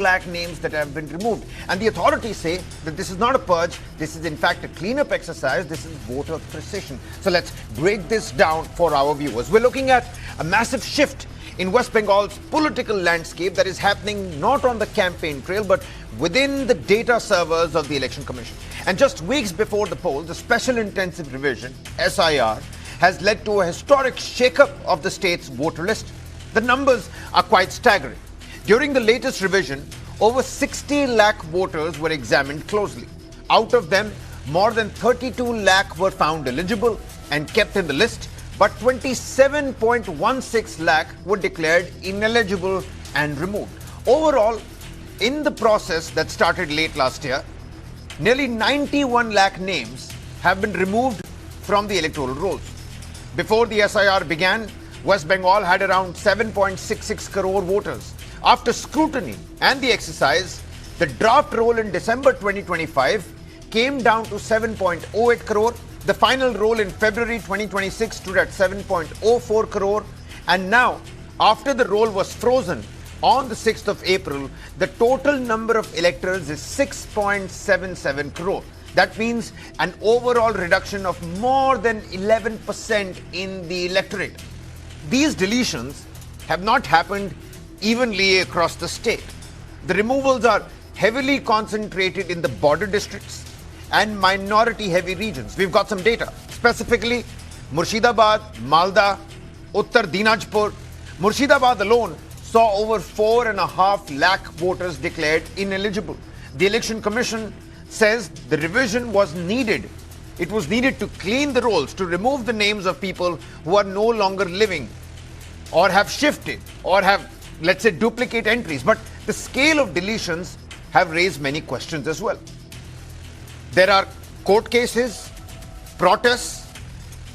lakh names that have been removed. And the authorities say that this is not a purge, this is in fact a cleanup exercise, this is voter precision. So let's break this down for our viewers. We're looking at a massive shift in West Bengal's political landscape that is happening not on the campaign trail but within the data servers of the Election Commission. And just weeks before the poll, the Special Intensive Revision, S.I.R, has led to a historic shake-up of the state's voter list. The numbers are quite staggering. During the latest revision, over 60 lakh voters were examined closely. Out of them, more than 32 lakh were found eligible and kept in the list, but 27.16 lakh were declared ineligible and removed. Overall, in the process that started late last year, nearly 91 lakh names have been removed from the electoral rolls. Before the S.I.R. began, West Bengal had around 7.66 crore voters. After scrutiny and the exercise, the draft roll in December 2025 came down to 7.08 crore. The final roll in February 2026 stood at 7.04 crore. And now, after the roll was frozen on the 6th of April, the total number of electors is 6.77 crore. That means an overall reduction of more than 11% in the electorate. These deletions have not happened evenly across the state. The removals are heavily concentrated in the border districts and minority-heavy regions. We've got some data. Specifically, Murshidabad, Malda, Uttar Dinajpur. Murshidabad alone saw over 4.5 lakh voters declared ineligible. The Election Commission says the revision was needed. It was needed to clean the rolls, to remove the names of people who are no longer living or have shifted or have, let's say, duplicate entries. But the scale of deletions have raised many questions as well. There are court cases, protests,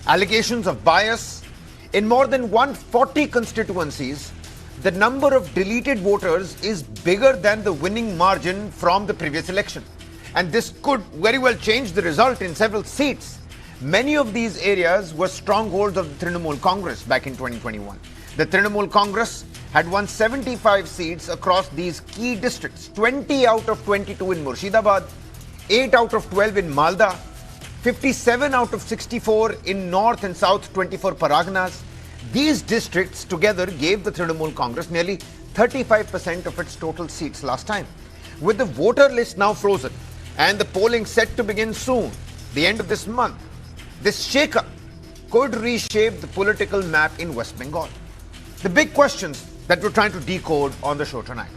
allegations of bias. In more than 140 constituencies, the number of deleted voters is bigger than the winning margin from the previous election. And this could very well change the result in several seats. Many of these areas were strongholds of the Trinamool Congress back in 2021. The Trinamool Congress had won 75 seats across these key districts, 20 out of 22 in Murshidabad, 8 out of 12 in Malda, 57 out of 64 in North and South 24 Paraganas. These districts together gave the Trinamool Congress nearly 35% of its total seats last time. With the voter list now frozen and the polling set to begin soon, the end of this month, this shake-up could reshape the political map in West Bengal. The big questions that we're trying to decode on the show tonight.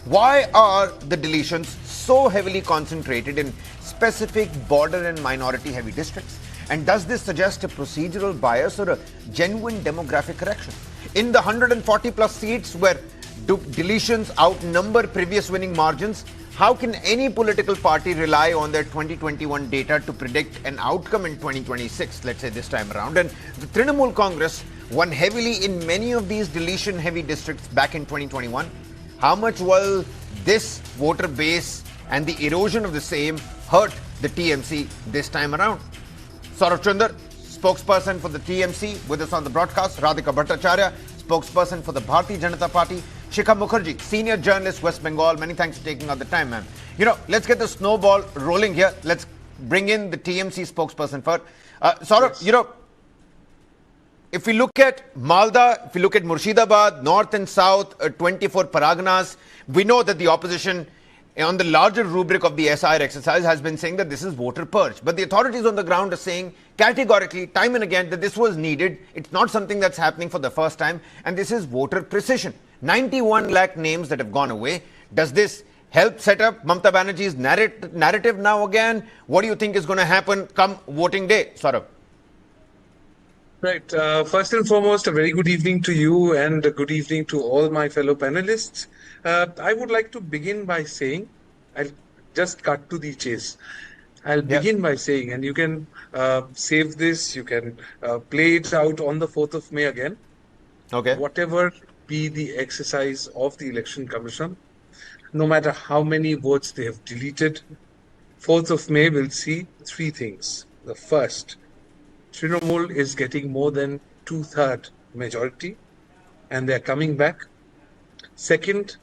Why are the deletions so heavily concentrated in specific border and minority-heavy districts? And does this suggest a procedural bias or a genuine demographic correction? In the 140 plus seats where deletions outnumber previous winning margins, how can any political party rely on their 2021 data to predict an outcome in 2026, let's say this time around? And the Trinamool Congress won heavily in many of these deletion-heavy districts back in 2021. How much will this voter base and the erosion of the same hurt the TMC this time around? Saurav Chunder, spokesperson for the TMC, with us on the broadcast. Radhika Bhattacharya, spokesperson for the Bharatiya Janata Party. Shikha Mukherjee, senior journalist, West Bengal. Many thanks for taking out the time, ma'am. Let's get the snowball rolling here. Let's bring in the TMC spokesperson first. Saurav, yes. If we look at Malda, if we look at Murshidabad, North and South, 24 Paraganas, we know that the opposition on the larger rubric of the S.I.R. exercise has been saying that this is voter purge. But the authorities on the ground are saying categorically, time and again, that this was needed. It's not something that's happening for the first time. And this is voter precision. 91 lakh names that have gone away. Does this help set up Mamata Banerjee's narrative now again? What do you think is going to happen come voting day, Saurabh? Right. First and foremost, a very good evening to you and a good evening to all my fellow panelists. I would like to begin by saying, I'll just cut to the chase. I'll begin by saying, and you can save this, you can play it out on the 4th of May again. Okay. Whatever be the exercise of the Election Commission, no matter how many votes they have deleted, 4th of May will see three things. The first, Trinamool is getting more than 2/3 majority and they're coming back. Second,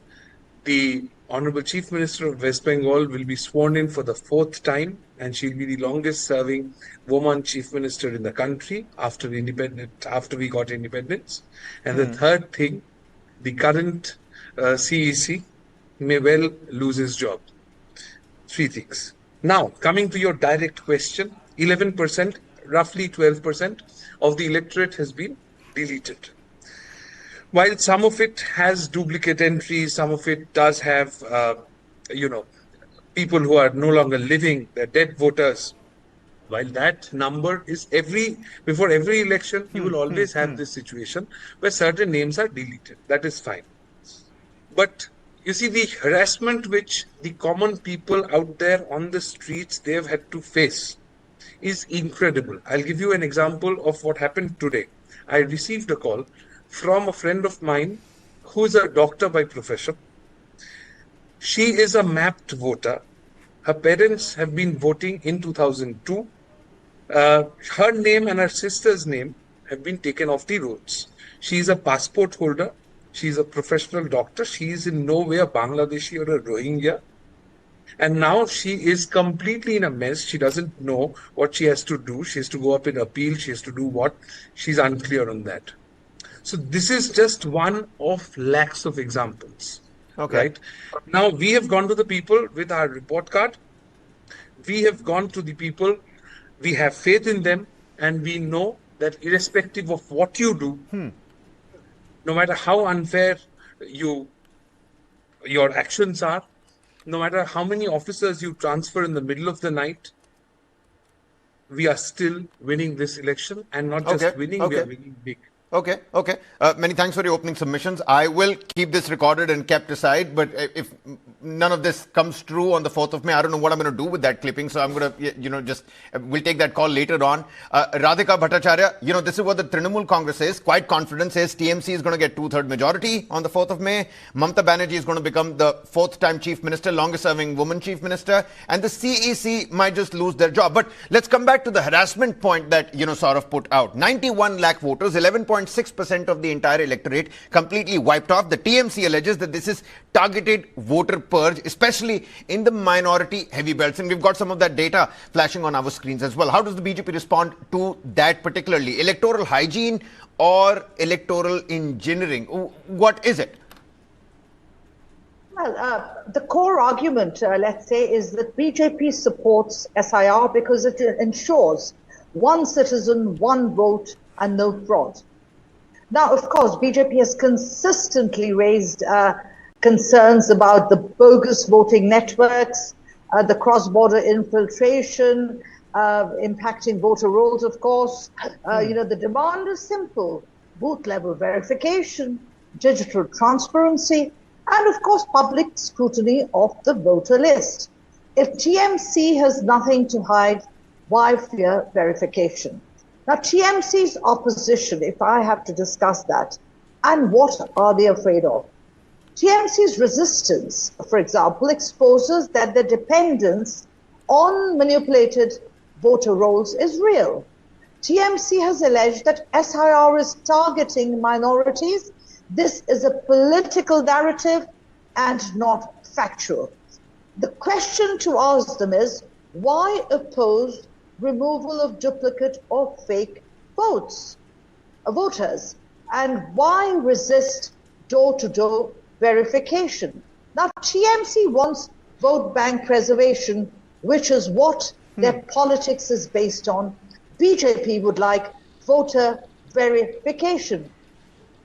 the Honorable Chief Minister of West Bengal will be sworn in for the 4th time, and she'll be the longest serving woman Chief Minister in the country after we got independence. And the third thing, the current CEC may well lose his job. 3 things. Now, coming to your direct question, 11%, roughly 12% of the electorate has been deleted. While some of it has duplicate entries, some of it does have, people who are no longer living, they're dead voters. While that number is before every election, you will always have this situation where certain names are deleted. That is fine. But you see, the harassment which the common people out there on the streets, they've had to face is incredible. I'll give you an example of what happened today. I received a call from a friend of mine who's a doctor by profession. She is a mapped voter. Her parents have been voting in 2002. Her name and her sister's name have been taken off the rolls. She is a passport holder. She is a professional doctor. She is in no way a Bangladeshi or a Rohingya. And now she is completely in a mess. She doesn't know what she has to do. She has to go up in appeal. She has to do what? She's unclear on that. So this is just one of lakhs of examples. Okay. Right? Now we have gone to the people with our report card. We have gone to the people. We have faith in them, and we know that irrespective of what you do, no matter how unfair your actions are, no matter how many officers you transfer in the middle of the night, we are still winning this election, and not just winning, we are winning big. Okay. Many thanks for your opening submissions. I will keep this recorded and kept aside, but if none of this comes true on the 4th of May, I don't know what I'm going to do with that clipping. So I'm going to, we'll take that call later on. Radhika Bhattacharya, this is what the Trinamool Congress is. Quite confident, says TMC is going to get 2/3 majority on the 4th of May. Mamata Banerjee is going to become the 4th time Chief Minister, longest serving woman Chief Minister. And the CEC might just lose their job. But let's come back to the harassment point that, Saurav put out. 91 lakh voters, 11.6% of the entire electorate completely wiped off. The TMC alleges that this is targeted voter purge, especially in the minority heavy belts. And we've got some of that data flashing on our screens as well. How does the BJP respond to that particularly? Electoral hygiene or electoral engineering? What is it? Well, the core argument, let's say, is that BJP supports S.I.R. because it ensures one citizen, one vote, and no fraud. Now, of course, BJP has consistently raised concerns about the bogus voting networks, the cross-border infiltration, impacting voter rolls, of course. The demand is simple: booth-level verification, digital transparency, and, of course, public scrutiny of the voter list. If TMC has nothing to hide, why fear verification? Now, TMC's opposition, if I have to discuss that, and what are they afraid of? TMC's resistance, for example, exposes that the dependence on manipulated voter rolls is real. TMC has alleged that S.I.R. is targeting minorities. This is a political narrative and not factual. The question to ask them is, why oppose removal of duplicate or fake voters? And why resist door-to-door verification? Now, TMC wants vote bank preservation, which is what their politics is based on. BJP would like voter verification.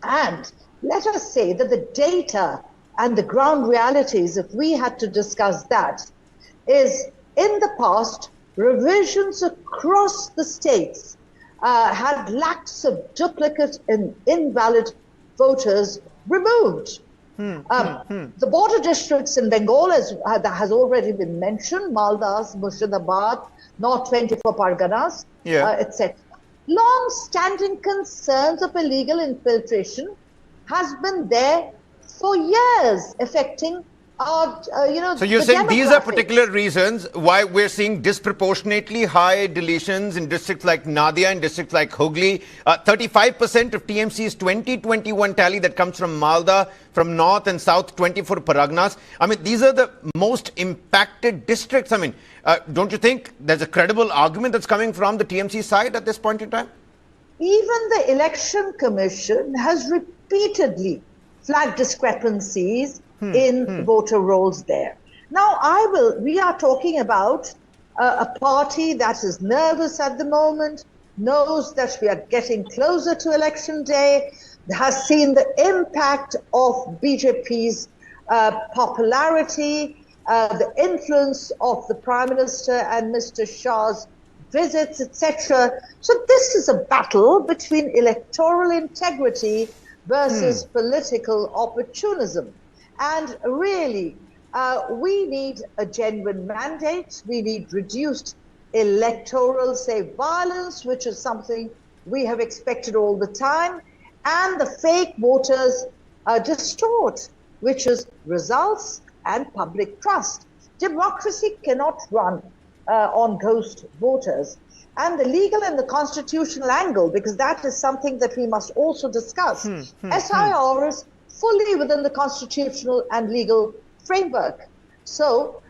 And let us say that the data and the ground realities, if we had to discuss that, is in the past, revisions across the states had lakhs of duplicate and invalid voters removed. The border districts in Bengal, that has already been mentioned, Maldas, Murshidabad, North 24 Parganas, etc. Long-standing concerns of illegal infiltration has been there for years, affecting So you're the saying these are demographics. particular reasons why we're seeing disproportionately high deletions in districts like Nadia and districts like Hooghly. 35% of TMC's 2021 tally that comes from Malda, from North and South 24 Paragnas. I mean, these are the most impacted districts. I mean, don't you think there's a credible argument that's coming from the TMC side at this point in time? Even the Election Commission has repeatedly flagged discrepancies in voter rolls there. Now, we are talking about a party that is nervous at the moment, knows that we are getting closer to election day, has seen the impact of BJP's popularity, the influence of the Prime Minister and Mr. Shah's visits, etc. So this is a battle between electoral integrity versus political opportunism. And really, we need a genuine mandate. We need reduced electoral, say, violence, which is something we have expected all the time. And the fake voters distort, which is results and public trust. Democracy cannot run on ghost voters. And the legal and the constitutional angle, because that is something that we must also discuss. S.I.R. is fully within the constitutional and legal framework. So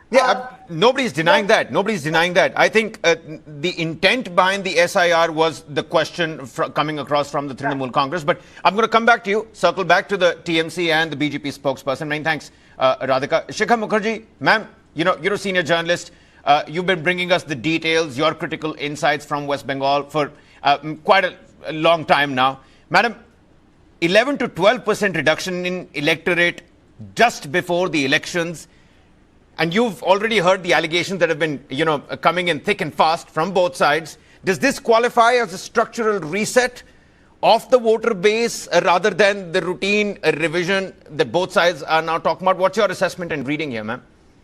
nobody's denying that. Nobody's denying that. I think the intent behind the S.I.R. was the question coming across from the Trinamool Congress. But I'm going to come back to you, circle back to the TMC and the BJP spokesperson. Many thanks, Radhika. Shikha Mukherjee, ma'am, you're a senior journalist. You've been bringing us the details, your critical insights from West Bengal for quite a long time now. Madam, 11 to 12% reduction in electorate just before the elections. And you've already heard the allegations that have been, coming in thick and fast from both sides. Does this qualify as a structural reset of the voter base rather than the routine revision that both sides are now talking about? What's your assessment and reading here, ma'am?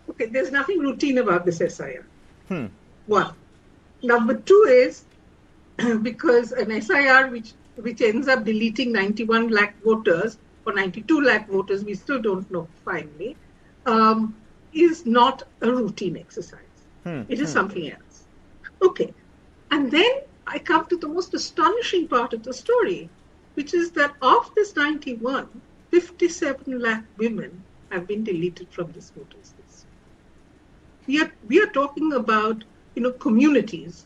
Okay, there's nothing routine about this S.I.R. One. Number two is because an S.I.R. which ends up deleting 91 lakh voters or 92 lakh voters, we still don't know finally, is not a routine exercise. It is something else. Okay. And then I come to the most astonishing part of the story, which is that of this 91, 57 lakh women have been deleted from this voters list. We are talking about, communities.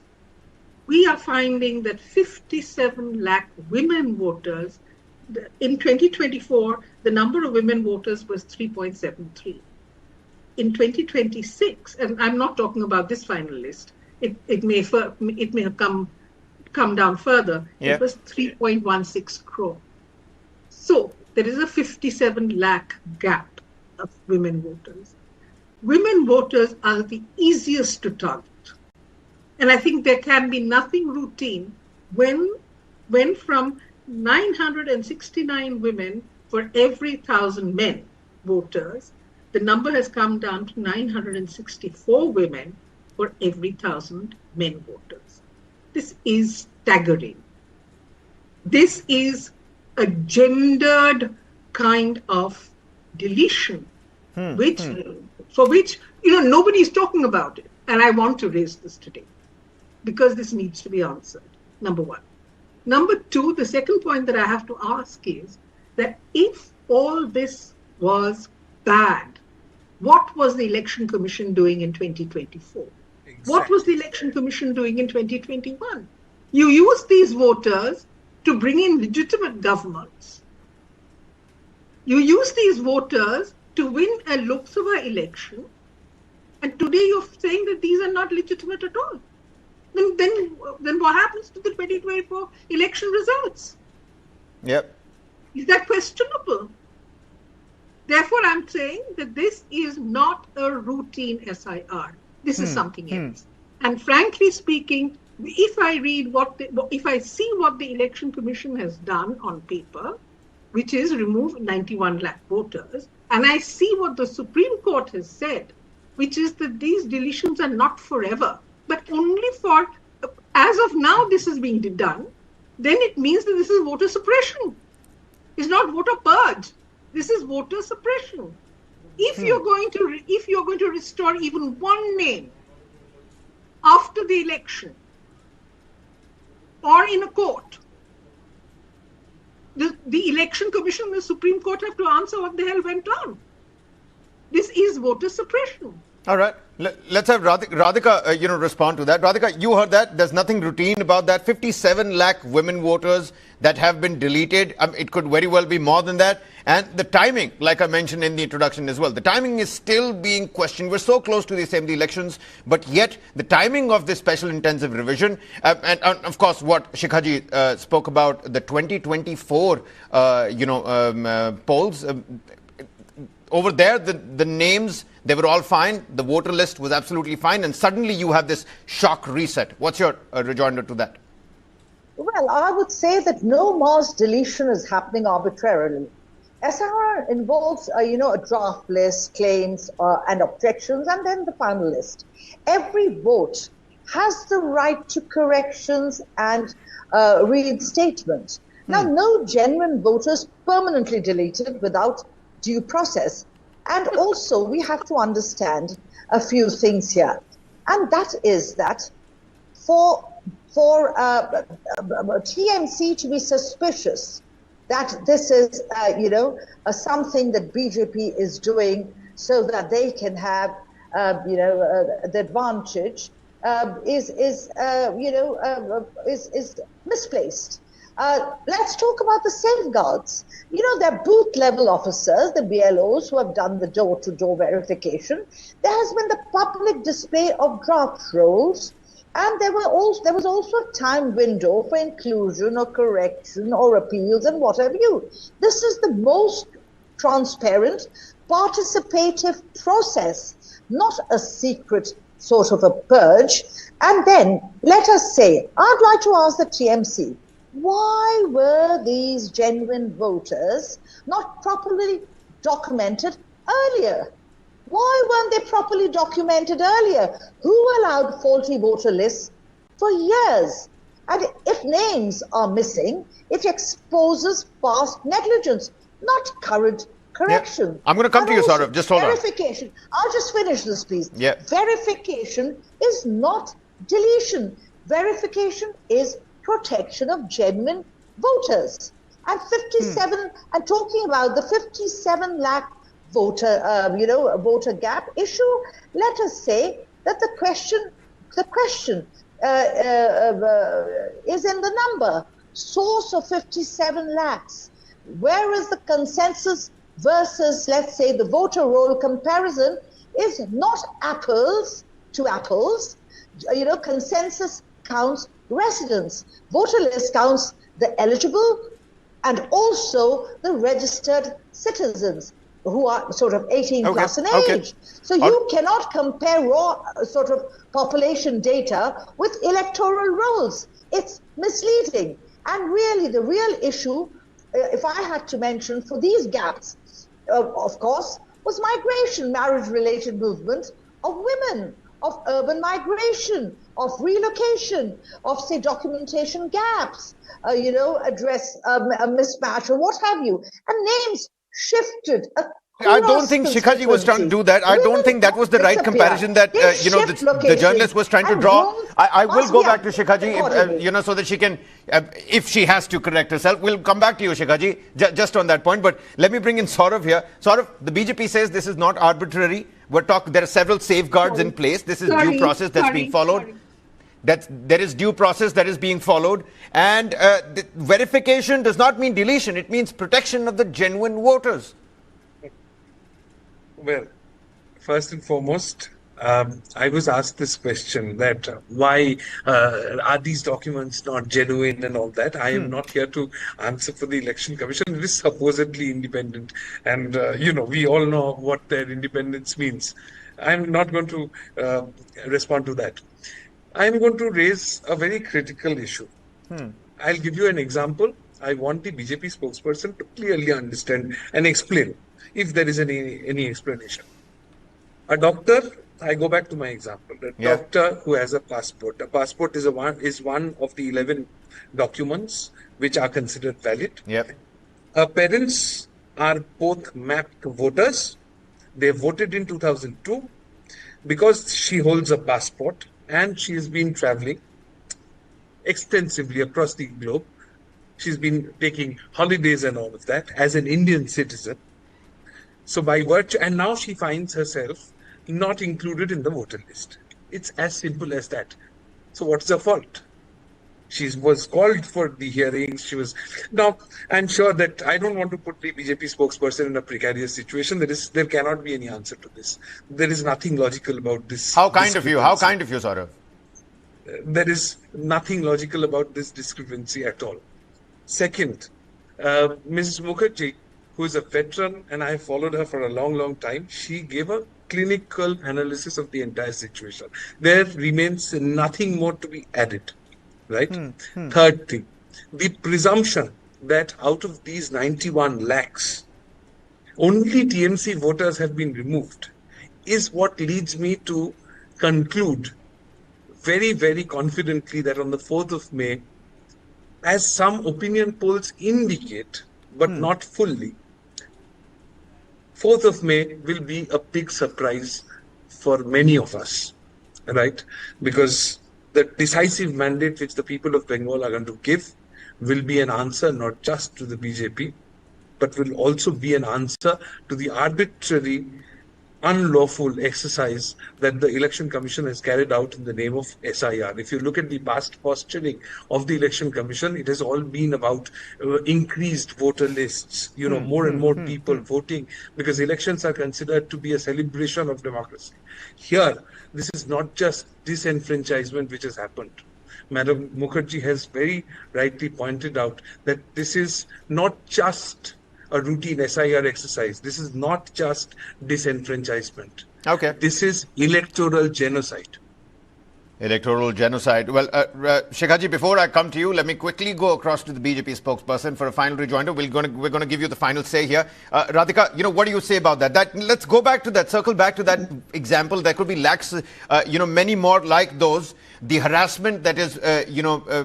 We are finding that 57 lakh women voters, in 2024, the number of women voters was 3.73. In 2026, and I'm not talking about this final list, it may have come down further. It was 3.16 crore. So there is a 57 lakh gap of women voters. Women voters are the easiest to target. And I think there can be nothing routine when from 969 women for every 1,000 men voters, the number has come down to 964 women for every 1,000 men voters. This is staggering. This is a gendered kind of deletion, for which nobody is talking about it. And I want to raise this today because this needs to be answered, number one. Number two, the second point that I have to ask is that if all this was bad, what was the Election Commission doing in 2024? Exactly. What was the Election Commission doing in 2021? You use these voters to bring in legitimate governments. You use these voters to win a Lok Sabha election, and today you're saying that these are not legitimate at all. Then what happens to the 2024 election results? Yep. Is that questionable? Therefore, I'm saying that this is not a routine S.I.R. This is something else. And frankly speaking, if I see what the Election Commission has done on paper, which is remove 91 lakh voters, and I see what the Supreme Court has said, which is that these deletions are not forever, but only for, as of now, this is being done, then it means that this is voter suppression. It's not voter purge. This is voter suppression. If you're going to restore even one name after the election or in a court, the election commission and the Supreme Court have to answer what the hell went on. This is voter suppression. All right. Let's have Radhika, respond to that. Radhika, you heard that. There's nothing routine about that. 57 lakh women voters that have been deleted. It could very well be more than that. And the timing, like I mentioned in the introduction as well, the timing is still being questioned. We're so close to the assembly elections, but yet the timing of this special intensive revision, and of course, what Shikhaji spoke about, the 2024, polls. Over there, the names, they were all fine. The voter list was absolutely fine. And suddenly you have this shock reset. What's your rejoinder to that? Well, I would say that no mass deletion is happening arbitrarily. S.I.R involves, a draft list, claims and objections, and then the final list. Every vote has the right to corrections and reinstatement. Now, no genuine voters permanently deleted without due process. And also we have to understand a few things here, and that is that for TMC to be suspicious that this is something that BJP is doing so that they can have the advantage is misplaced. Let's talk about the safeguards. They're booth level officers, the BLOs, who have done the door-to-door verification. There has been the public display of draft rolls, and there was also a time window for inclusion or correction or appeals and what have you. This is the most transparent, participative process, not a secret sort of a purge. And then, let us say, I'd like to ask the TMC, why were these genuine voters not properly documented earlier? Why weren't they properly documented earlier? Who allowed faulty voter lists for years? And if names are missing, it exposes past negligence, not current correction. Yeah. I'm going to come to you, Saurav. Just hold on. Verification. I'll just finish this, please. Yeah. Verification is not deletion. Verification is protection of genuine voters. And 57, and talking about the 57 lakh voter, voter gap issue, let us say that the question is in the number. Source of 57 lakhs. Where is the consensus versus, let's say, the voter roll comparison is not apples to apples. Consensus counts residents. Voter list counts the eligible and also the registered citizens who are sort of 18 plus in age. So you cannot compare raw sort of population data with electoral rolls. It's misleading. And really the real issue, if I had to mention for these gaps, of course, was migration, marriage-related movement of women, of urban migration, of relocation, of, say, documentation gaps, address a mismatch or what have you. And names shifted. I don't think Shikhaji was trying to do that. I don't think that was the right comparison that, the journalist was trying to draw. I will go back to Shikhaji, so that she can, if she has to correct herself. We'll come back to you, Shikhaji, just on that point. But let me bring in Saurav here. Saurav, the BJP says this is not arbitrary. There are several safeguards in place. This is due process that's being followed. There is due process that is being followed. And the verification does not mean deletion. It means protection of the genuine voters. Well, first and foremost, I was asked this question that why are these documents not genuine and all that. I am not here to answer for the Election Commission. It is supposedly independent. And, we all know what their independence means. I'm not going to respond to that. I'm going to raise a very critical issue. I'll give you an example. I want the BJP spokesperson to clearly understand and explain if there is any explanation. A doctor, I go back to my example, a doctor who has a passport. A passport is one of the 11 documents which are considered valid. Yep. Parents are both mapped voters. They voted in 2002 because she holds a passport and she has been traveling extensively across the globe. She's been taking holidays and all of that as an Indian citizen. So by virtue, and now she finds herself not included in the voter list. It's as simple as that. So what's the fault? She was called for the hearings. She was now. I'm sure that I don't want to put the BJP spokesperson in a precarious situation. There cannot be any answer to this. There is nothing logical about this. How kind of you? How kind of you, Saurav? There is nothing logical about this discrepancy at all. Second, Mrs. Mukherjee, who is a veteran, and I have followed her for a long, long time, she gave a clinical analysis of the entire situation. There remains nothing more to be added, right? Third thing, the presumption that out of these 91 lakhs, only TMC voters have been removed is what leads me to conclude very, very confidently that on the 4th of May, as some opinion polls indicate, but not fully, 4th of May will be a big surprise for many of us, right? Because the decisive mandate which the people of Bengal are going to give will be an answer not just to the BJP, but will also be an answer to the arbitrary, unlawful exercise that the Election Commission has carried out in the name of S.I.R. If you look at the past posturing of the Election Commission, it has all been about increased voter lists, more and more people voting, because elections are considered to be a celebration of democracy. Here, this is not just disenfranchisement which has happened. Madam Mukherjee has very rightly pointed out that this is not just a routine S.I.R. exercise. This is not just disenfranchisement. Okay. This is electoral genocide. Electoral genocide. Well, Shekhaji, before I come to you, let me quickly go across to the BJP spokesperson for a final rejoinder. We're going to give you the final say here. Radhika, what do you say about that? Let's go back to that, circle back to that example. There could be lakhs, many more like those. The harassment that is,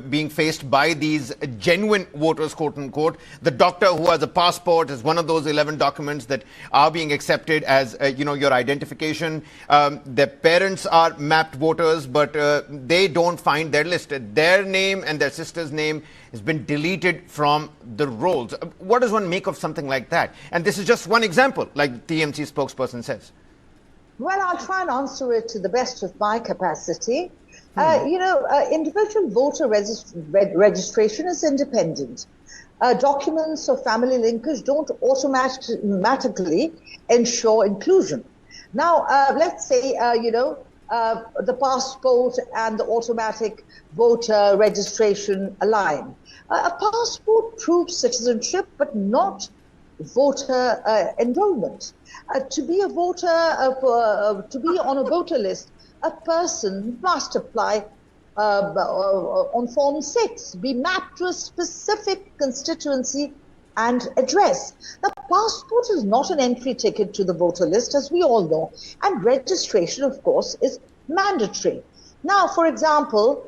being faced by these genuine voters, quote unquote. The doctor who has a passport is one of those 11 documents that are being accepted as, your identification. Their parents are mapped voters, but they don't find their list. Their name and their sister's name has been deleted from the rolls. What does one make of something like that? And this is just one example, like the TMC spokesperson says. Well, I'll try and answer it to the best of my capacity. Individual voter registration is independent. Documents or family linkage don't automatically ensure inclusion. Now, let's say, the passport and the automatic voter registration align. A passport proves citizenship, but not voter enrollment. To be a voter, to be on a voter list, a person must apply on Form 6, be mapped to a specific constituency and address. The passport is not an entry ticket to the voter list, as we all know, and registration, of course, is mandatory. Now, for example,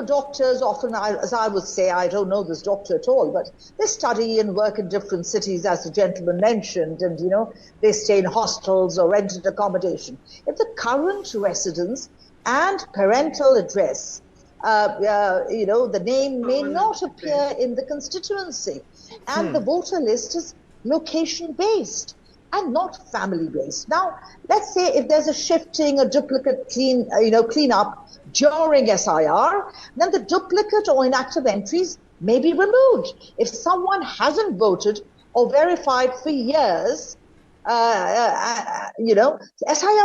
doctors often, as I would say, I don't know this doctor at all, but they study and work in different cities, as the gentleman mentioned, and, they stay in hostels or rented accommodation. If the current residence and parental address, the name may not appear in the constituency, and the voter list is location-based and not family-based. Now, let's say if there's a shifting, a duplicate cleanup during S.I.R, then the duplicate or inactive entries may be removed. If someone hasn't voted or verified for years, S.I.R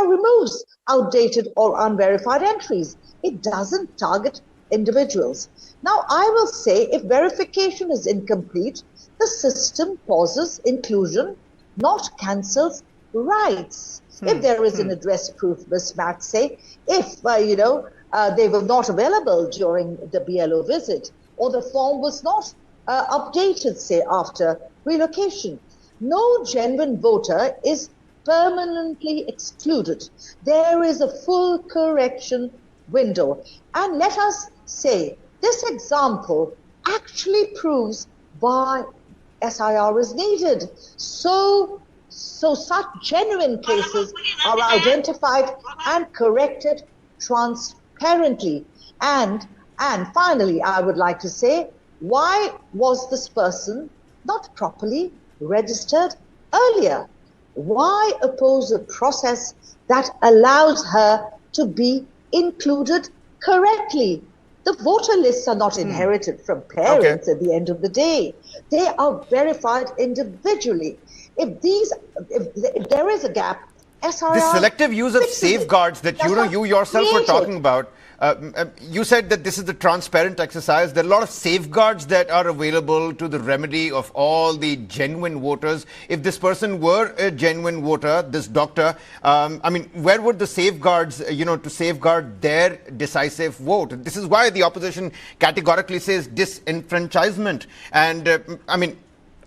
removes outdated or unverified entries. It doesn't target individuals. Now, I will say if verification is incomplete, the system pauses inclusion, not cancels rights. If there is an address proof mismatch, say, if, they were not available during the BLO visit, or the form was not updated, say, after relocation, no genuine voter is permanently excluded. There is a full correction window. And let us say, this example actually proves why S.I.R is needed. So so such genuine cases are identified and corrected transparently. And finally, I would like to say, why was this person not properly registered earlier? Why oppose a process that allows her to be included correctly? The voter lists are not inherited from parents at the end of the day. They are verified individually. If there is a gap, S.I.R. The selective use of safeguards that you yourself were talking about, you said that this is the transparent exercise. There are a lot of safeguards that are available to the remedy of all the genuine voters. If this person were a genuine voter, this doctor, I mean, where would the safeguards, to safeguard their decisive vote? This is why the opposition categorically says disenfranchisement. And I mean,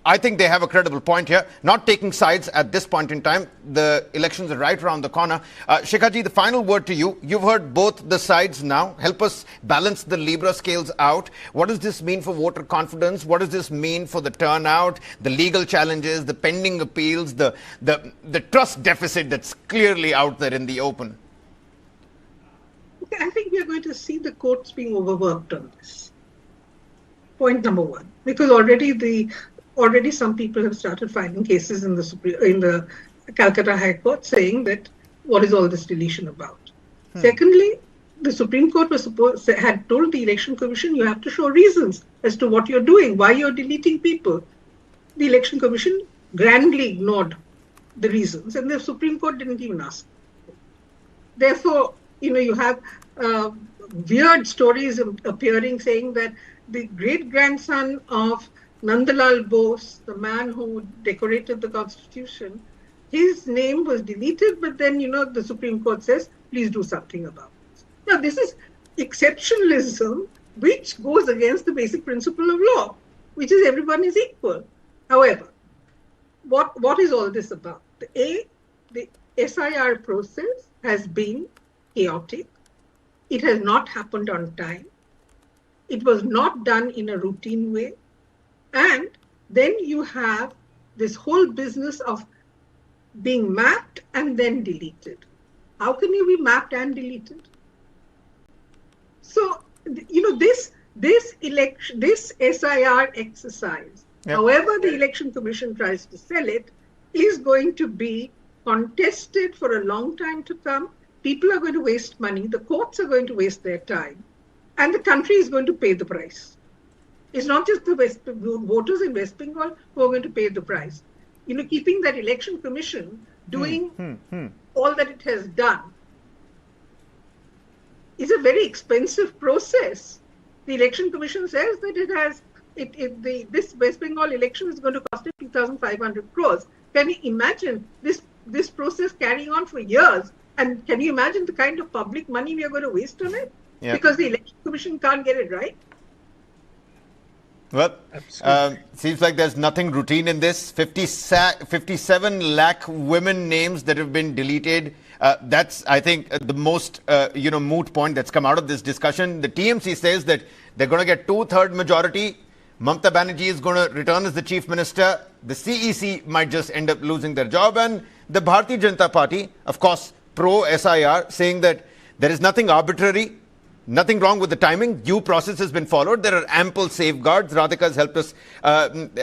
I think they have a credible point here, not taking sides at this point in time. The elections are right around the corner. Shikhaji, the final word to you. You've heard both the sides now. Help us balance the Libra scales out. What does this mean for voter confidence? What does this mean for the turnout, the legal challenges, the pending appeals, the trust deficit that's clearly out there in the open? I think we are going to see the courts being overworked on this. Point number one, because already some people have started filing cases in the Calcutta High Court saying that what is all this deletion about? Secondly, the Supreme Court had told the Election Commission, you have to show reasons as to what you're doing, why you're deleting people. The Election Commission grandly ignored the reasons, and the Supreme Court didn't even ask. Therefore, you have weird stories appearing saying that the great-grandson of Nandalal Bose, the man who decorated the Constitution, his name was deleted, but then, the Supreme Court says, please do something about it. Now, this is exceptionalism, which goes against the basic principle of law, which is everyone is equal. However, what is all this about? The S.I.R. process has been chaotic. It has not happened on time. It was not done in a routine way. And then you have this whole business of being mapped and then deleted. How can you be mapped and deleted? So, this S.I.R. exercise, however the Election Commission tries to sell it, is going to be contested for a long time to come. People are going to waste money. The courts are going to waste their time. And the country is going to pay the price. It's not just the voters in West Bengal who are going to pay the price. Keeping that Election Commission doing all that it has done is a very expensive process. The Election Commission says that this West Bengal election is going to cost it 2,500 crores. Can you imagine this process carrying on for years? And can you imagine the kind of public money we are going to waste on it? Yeah. Because the Election Commission can't get it right? Well, seems like there's nothing routine in this. 57 lakh women names that have been deleted. That's, I think, the most, moot point that's come out of this discussion. The TMC says that they're going to get 2/3 majority. Mamata Banerjee is going to return as the chief minister. The CEC might just end up losing their job. And the Bharatiya Janata Party, of course, pro S.I.R., saying that there is nothing arbitrary. Nothing wrong with the timing. Due process has been followed. There are ample safeguards. Radhika has helped us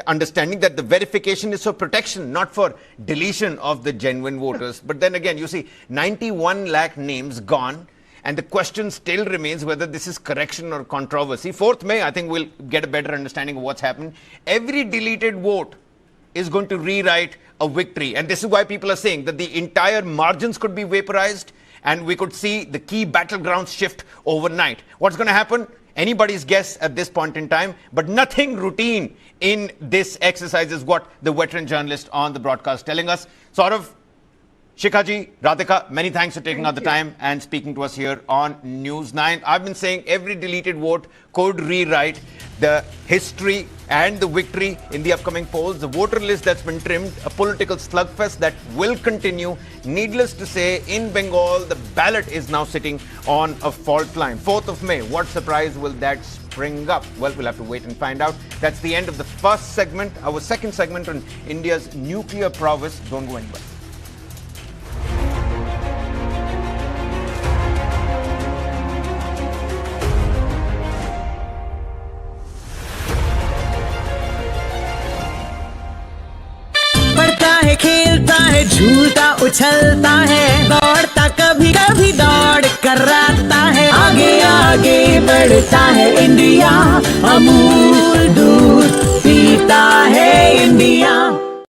understanding that the verification is for protection, not for deletion of the genuine voters. But then again, you see 91 lakh names gone. And the question still remains whether this is correction or controversy. 4th May, I think we'll get a better understanding of what's happened. Every deleted vote is going to rewrite a victory. And this is why people are saying that the entire margins could be vaporized. And we could see the key battlegrounds shift overnight. What's going to happen? Anybody's guess at this point in time, but nothing routine in this exercise is what the veteran journalist on the broadcast telling us. Sort of, Shikhaji, Radhika, many thanks for taking out the time and speaking to us here on News 9. I've been saying every deleted vote could rewrite the history and the victory in the upcoming polls. The voter list that's been trimmed, a political slugfest that will continue. Needless to say, in Bengal, the ballot is now sitting on a fault line. 4th of May, what surprise will that spring up? Well, we'll have to wait and find out. That's the end of the first segment. Our second segment on India's nuclear prowess. Don't go anywhere. खेलता है झूलता उछलता है दौड़ता कभी कभी दौड़ कराता है आगे आगे बढ़ता है इंडिया अमूल